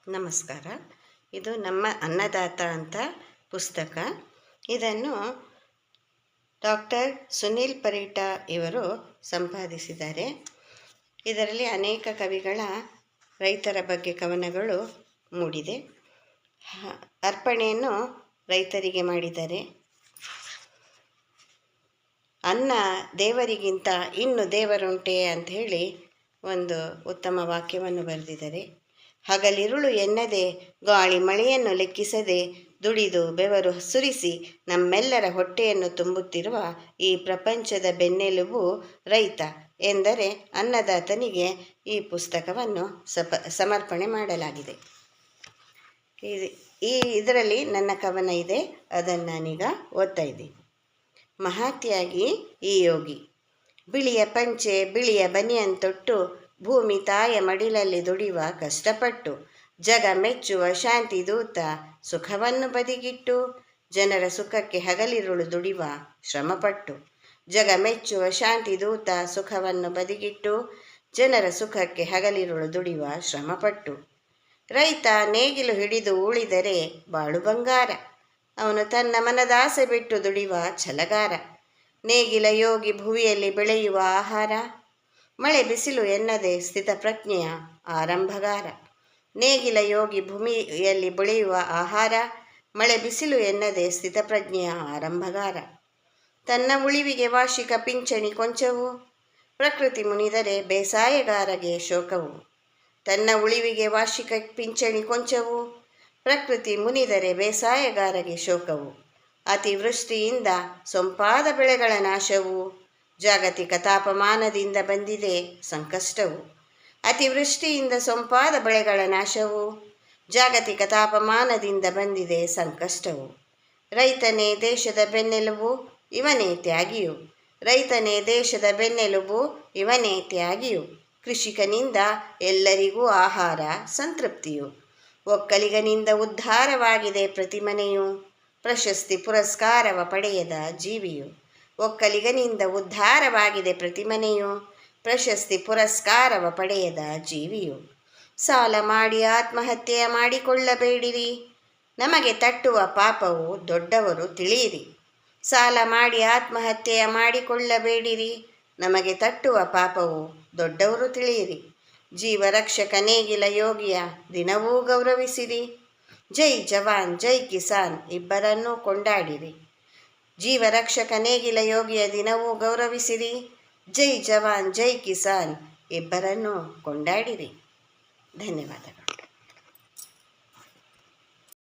ನಮಸ್ಕಾರ. ಇದು ನಮ್ಮ ಅನ್ನದಾತ ಅಂತ ಪುಸ್ತಕ. ಇದನ್ನು ಡಾಕ್ಟರ್ ಸುನೀಲ್ ಪರಿಟಾ ಇವರು ಸಂಪಾದಿಸಿದ್ದಾರೆ. ಇದರಲ್ಲಿ ಅನೇಕ ಕವಿಗಳ ರೈತರ ಬಗ್ಗೆ ಕವನಗಳು ಮೂಡಿದೆ. ಅರ್ಪಣೆಯನ್ನು ರೈತರಿಗೆ ಮಾಡಿದ್ದಾರೆ. ಅನ್ನ ದೇವರಿಗಿಂತ ಇನ್ನು ದೇವರುಂಟೆ ಅಂತ ಹೇಳಿ ಒಂದು ಉತ್ತಮ ವಾಕ್ಯವನ್ನು ಬರೆದಿದ್ದಾರೆ. ಹಗಲಿರುಳು ಎನ್ನದೆ ಗಾಳಿ ಮಳೆಯನ್ನು ಲೆಕ್ಕಿಸದೆ ದುಡಿದು ಬೆವರು ಸುರಿಸಿ ನಮ್ಮೆಲ್ಲರ ಹೊಟ್ಟೆಯನ್ನು ತುಂಬುತ್ತಿರುವ ಈ ಪ್ರಪಂಚದ ಬೆನ್ನೆಲುಬು ರೈತ ಎಂದರೆ ಅನ್ನದಾತನಿಗೆ ಈ ಪುಸ್ತಕವನ್ನು ಸಮರ್ಪಣೆ ಮಾಡಲಾಗಿದೆ. ಇದರಲ್ಲಿ ನನ್ನ ಕವನ ಇದೆ, ಅದನ್ನು ನಾನೀಗ ಓದ್ತಾ ಇದ್ದೀನಿ. ಮಹಾತ್ಯಾಗಿ ಈ ಯೋಗಿ, ಬಿಳಿಯ ಪಂಚೆ ಬಿಳಿಯ ಬನಿಯನ್ ತೊಟ್ಟು ಭೂಮಿ ತಾಯ ಮಡಿಲಲ್ಲಿ ದುಡಿಯುವ ಕಷ್ಟಪಟ್ಟು ಜಗ ಮೆಚ್ಚುವ ಶಾಂತಿ ದೂತ ಸುಖವನ್ನು ಬದಿಗಿಟ್ಟು ಜನರ ಸುಖಕ್ಕೆ ಹಗಲಿರುಳು ದುಡಿಯುವ ಶ್ರಮಪಟ್ಟು ಜಗ ಮೆಚ್ಚುವ ಶಾಂತಿ ದೂತ ಸುಖವನ್ನು ಬದಿಗಿಟ್ಟು ಜನರ ಸುಖಕ್ಕೆ ಹಗಲಿರುಳು ದುಡಿಯುವ ಶ್ರಮಪಟ್ಟು ರೈತ ನೇಗಿಲು ಹಿಡಿದು ಉಳಿದರೆ ಬಾಳು ಬಂಗಾರ, ಅವನು ತನ್ನ ಮನದಾಸೆ ಬಿಟ್ಟು ದುಡಿಯುವ ಛಲಗಾರ. ನೇಗಿಲ ಯೋಗಿ ಭುವಿಯಲ್ಲಿ ಬೆಳೆಯುವ ಆಹಾರ, ಮಳೆ ಬಿಸಿಲು ಎನ್ನದೆ ಸ್ಥಿತಪ್ರಜ್ಞೆಯ ಆರಂಭಗಾರ. ನೇಗಿಲ ಯೋಗಿ ಭೂಮಿಯಲ್ಲಿ ಬೆಳೆಯುವ ಆಹಾರ, ಮಳೆ ಬಿಸಿಲು ಎನ್ನದೆ ಸ್ಥಿತಪ್ರಜ್ಞೆಯ ಆರಂಭಗಾರ. ತನ್ನ ಉಳಿವಿಗೆ ವಾರ್ಷಿಕ ಪಿಂಚಣಿ ಕೊಂಚವು, ಪ್ರಕೃತಿ ಮುನಿದರೆ ಬೇಸಾಯಗಾರಗೆ ಶೋಕವು. ತನ್ನ ಉಳಿವಿಗೆ ವಾರ್ಷಿಕ ಪಿಂಚಣಿ ಕೊಂಚವು, ಪ್ರಕೃತಿ ಮುನಿದರೆ ಬೇಸಾಯಗಾರಗೆ ಶೋಕವು. ಅತಿವೃಷ್ಟಿಯಿಂದ ಸೊಂಪಾದ ಬೆಳೆಗಳ ನಾಶವು, ಜಾಗತಿಕ ತಾಪಮಾನದಿಂದ ಬಂದಿದೆ ಸಂಕಷ್ಟವು. ಅತಿವೃಷ್ಟಿಯಿಂದ ಸೊಂಪಾದ ಬೆಳೆಗಳ ನಾಶವು, ಜಾಗತಿಕ ತಾಪಮಾನದಿಂದ ಬಂದಿದೆ ಸಂಕಷ್ಟವು. ರೈತನೇ ದೇಶದ ಬೆನ್ನೆಲುಬು, ಇವನೇ ತ್ಯಾಗಿಯು. ರೈತನೇ ದೇಶದ ಬೆನ್ನೆಲುಬು, ಇವನೇ ತ್ಯಾಗಿಯು. ಕೃಷಿಕನಿಂದ ಎಲ್ಲರಿಗೂ ಆಹಾರ ಸಂತೃಪ್ತಿಯು. ಒಕ್ಕಲಿಗನಿಂದ ಉದ್ಧಾರವಾಗಿದೆ ಪ್ರತಿಮನೆಯು, ಪ್ರಶಸ್ತಿ ಪುರಸ್ಕಾರವ ಪಡೆಯದ ಜೀವಿಯು. ಒಕ್ಕಲಿಗನಿಂದ ಉದ್ಧಾರವಾಗಿದೆ ಪ್ರತಿಮನೆಯು, ಪ್ರಶಸ್ತಿ ಪುರಸ್ಕಾರವ ಪಡೆಯದ ಜೀವಿಯು. ಸಾಲ ಮಾಡಿ ಆತ್ಮಹತ್ಯೆ ಮಾಡಿಕೊಳ್ಳಬೇಡಿರಿ, ನಮಗೆ ತಟ್ಟುವ ಪಾಪವು ದೊಡ್ಡವರು ತಿಳಿಯಿರಿ. ಸಾಲ ಮಾಡಿ ಆತ್ಮಹತ್ಯೆ ಮಾಡಿಕೊಳ್ಳಬೇಡಿರಿ, ನಮಗೆ ತಟ್ಟುವ ಪಾಪವು ದೊಡ್ಡವರು ತಿಳಿಯಿರಿ. ಜೀವರಕ್ಷಕ ನೇಗಿಲ ಯೋಗಿಯ ದಿನವೂ ಗೌರವಿಸಿರಿ. ಜೈ ಜವಾನ್ ಜೈ ಕಿಸಾನ್ ಇಬ್ಬರನ್ನೂ ಕೊಂಡಾಡಿರಿ. ಜೀವರಕ್ಷಕ ನೇಗಿಲ ಯೋಗಿಯ ದಿನವೂ ಗೌರವಿಸಿರಿ. ಜೈ ಜವಾನ್ ಜೈ ಕಿಸಾನ್ ಇಬ್ಬರನ್ನೂ ಕೊಂಡಾಡಿರಿ. ಧನ್ಯವಾದಗಳು.